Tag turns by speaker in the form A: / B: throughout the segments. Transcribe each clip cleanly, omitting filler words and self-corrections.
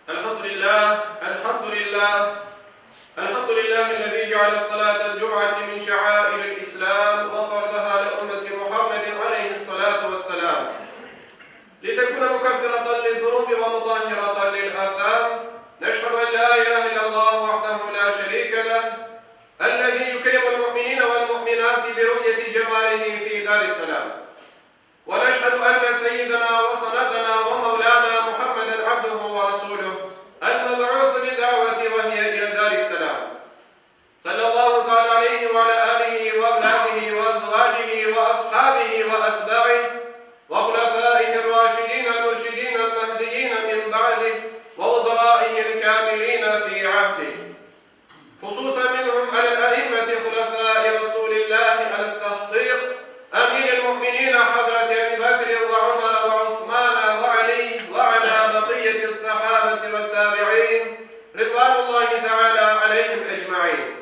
A: الحمد لله الحمد لله الحمد لله الذي جعل الصلاة الجمعة من شعائر الإسلام وفرضها لأمة محمد عليه الصلاة والسلام لتكون مكفرة للذنوب ومطهرة للآثام. نشهد أن لا إله إلا الله وحده لا شريك له الذي يكرم المؤمنين والمؤمنات برؤية جماله في دار السلام. ونشهد أن سيدنا وسندنا ومولانا محمدا عبده ورسوله المبعوث بالدعوة وهي إلى دار السلام. صلى الله تعالى عليه وعلى آله وأولاده وأزواجه وأصحابه وأتباعه وخلفائه الراشدين المرشدين المهديين من بعده ووزرائه الكاملين في عهده، خصوصا منهم على الأئمة خلفاء رسول الله على التحقيق أمير المؤمنين حضرة أبي بكر وعمر وعثمان وعلي وعلى بقية الصحابة والتابعين رضوان الله تعالى عليهم أجمعين.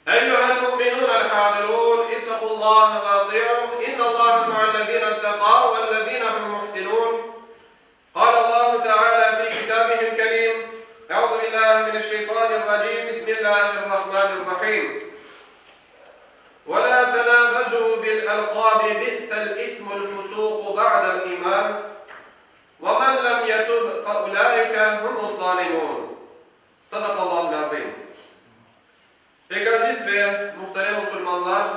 A: أيها المؤمنون الحاضرون اتقوا الله وأطيعوه إن الله مع الذين اتقوا والذين هم محسنون. قال الله تعالى في كتابه الكريم: أعوذ بالله من الشيطان الرجيم بسم الله الرحمن الرحيم. ولا تنابزوا بالألقاب بئس الاسم الفسوق بعد الإيمان ومن لم يتب فأولئك هم الظالمون. Sadakallahu lazim. Pek aziz ve muhterem Müslümanlar,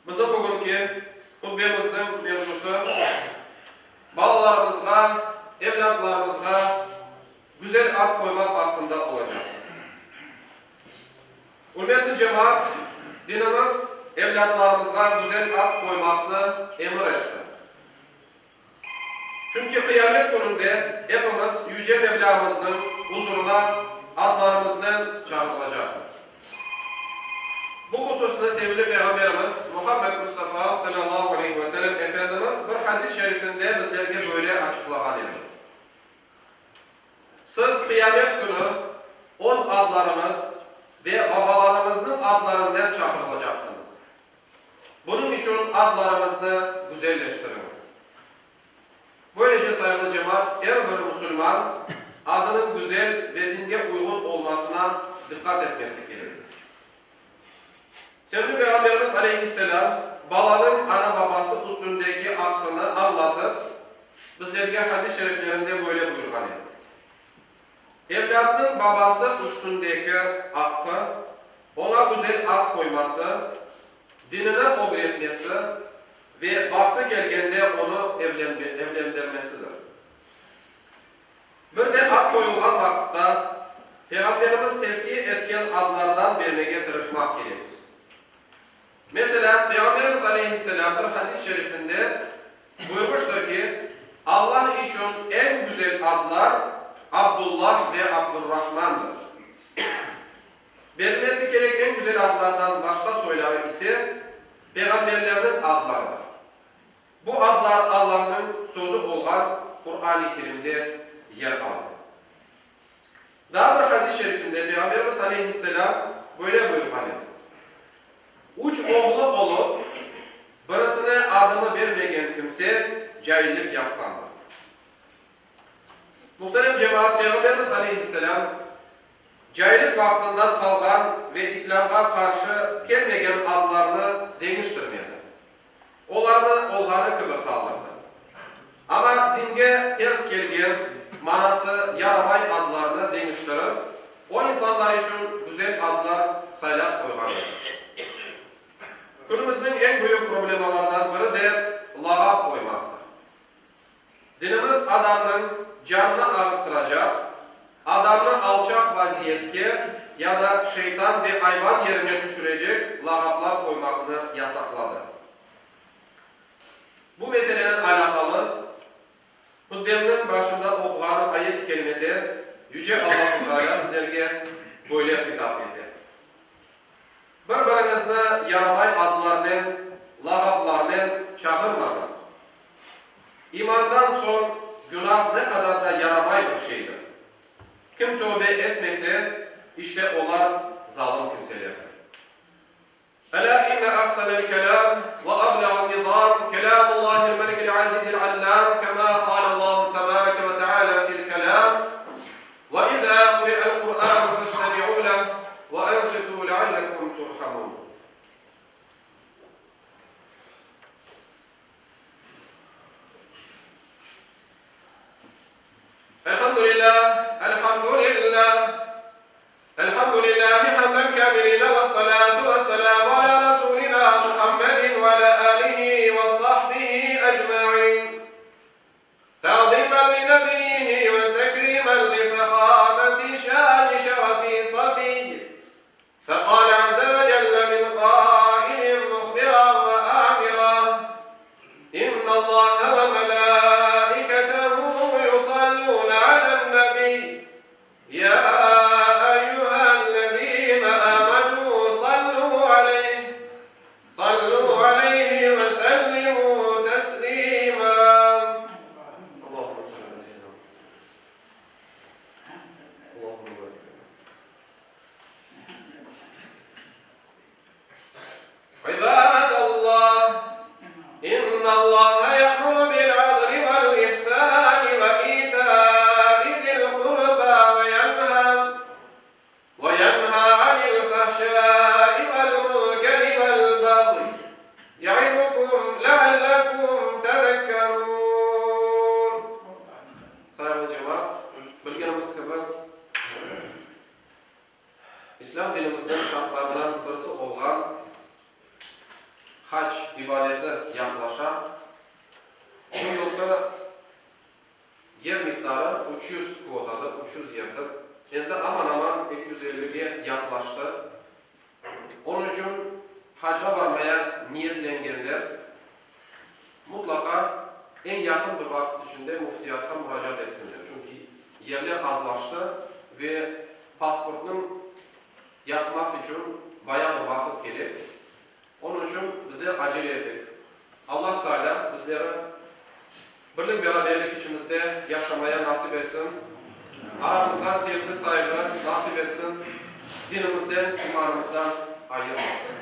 A: bizim bugünkü hutbemizin mevzusu balalarımızga, evlatlarımızga güzel ad koymak hakkında olacak. Hürmetli cemaat, dinimiz evlatlarımızga güzel ad koymakını emir etti. Çünkü kıyamet gününde hepimiz Yüce Mevlamızın huzuruna adlarımızdan çağrılacağız. Bu hususunda sevgili Peygamberimiz Muhammed Mustafa sallallahu aleyhi ve sellem Efendimiz bir hadis-i şerifinde bizlerge böyle açıklagan edi. Siz kıyamet günü öz adlarımız ve babalarımızın adlarından çağrılacaksınız. Bunun için adlarımızı güzelleştiriniz. Böylece sayılı cemaat, her bir Müslüman adının güzel ve dine uygun olmasına dikkat etmesi gerekir. Sevgili Peygamberimiz Aleyhisselam balanın ana babası üstündeki hakkını anlatıp bizlerge hadis-i şeriflerinde böyle buyurgan edi. Evladın babası üstündeki hakkı ona güzel ad koyması, dinine öğretmesi ve vakti gelgende onu evlendirmesidir. Bir de ad koyulgan vakitte Peygamberimiz tefsir etken adlardan vermeye tırışmak gerekir. Mesela Peygamberimiz Aleyhisselam bir hadis-i şerifinde buyurmuştur ki Allah için en güzel adlar Abdullah ve Abdurrahman'dır. Verilmesi gereken en güzel adlardan başka soyları ise peygamberlerinin adlarıdır. Bu adlar Allah'ın sözü olan Kur'an-ı Kerim'de yer alır. Daha bir hadis-i şerifinde Peygamberimiz Aleyhisselam böyle buyurgan edi. Üç oğlu olup birisine adını vermeyen kimse cahillik yapkandır. Muhterem cemaat, Peygamberimiz Aleyhisselam cahillik vaktinden kalkan ve İslam'a karşı gelmeyen adlarını demiştirmedi. Onlarını olğanı gibi kaldırdı. Ama dinge ters gelgen, manası yaramay adlarını demiştirip, o insanlar için güzel adlar saylap koygandır. Günümüzün en büyük problemalardan biri de lağap koymaktır. Dinimiz adamın canını ağırtıracak, adamını alçak vaziyetke ya da şeytan ve hayvan yerine düşürecek lağaplar koymakını yasakladı. Bu meselenin alakalı hutbemin başında okulan ayet-i kerimede Yüce Allah-u Teala bizlerge böyle hitap etti. Birbirinizde yaramay adlarından, lağaplarından çağırmanız. İmandan son günah ne kadar da yaramay bir şeydir. Kim tövbe etmese işte onlar zalim kimselerdir. Ela inne ahsanel kelam ve ablağın nizam kelamullahil melikil azizil allam kema kâle Allahu tebareke ve teâlâ fil kelam يعظكم لعلكم تذكرون. Sayın cemaat, bilgenimiz gibi İslam dinimizden şartlarından birisi olan hac ibadeti yaklaşa. Bu yolda yer miktarı 300 kvotadır, 300 yerdir. Endi aman 250'ye yaklaştı. Onun için hacca varmaya niyetlenenler mutlaka en yakın bir vakit içinde müftiyata müracaat etsinler. Çünkü yerler azlaştı ve pasportun yapmak için bayağı bir vakit gerek. Onun için bizler acele ettik. Allah Teala bizlere birlik beraberlik içimizde yaşamaya nasip etsin. Aramızda sevgi, saygı nasip etsin. Dinimizden, imanımızdan ayırmasın.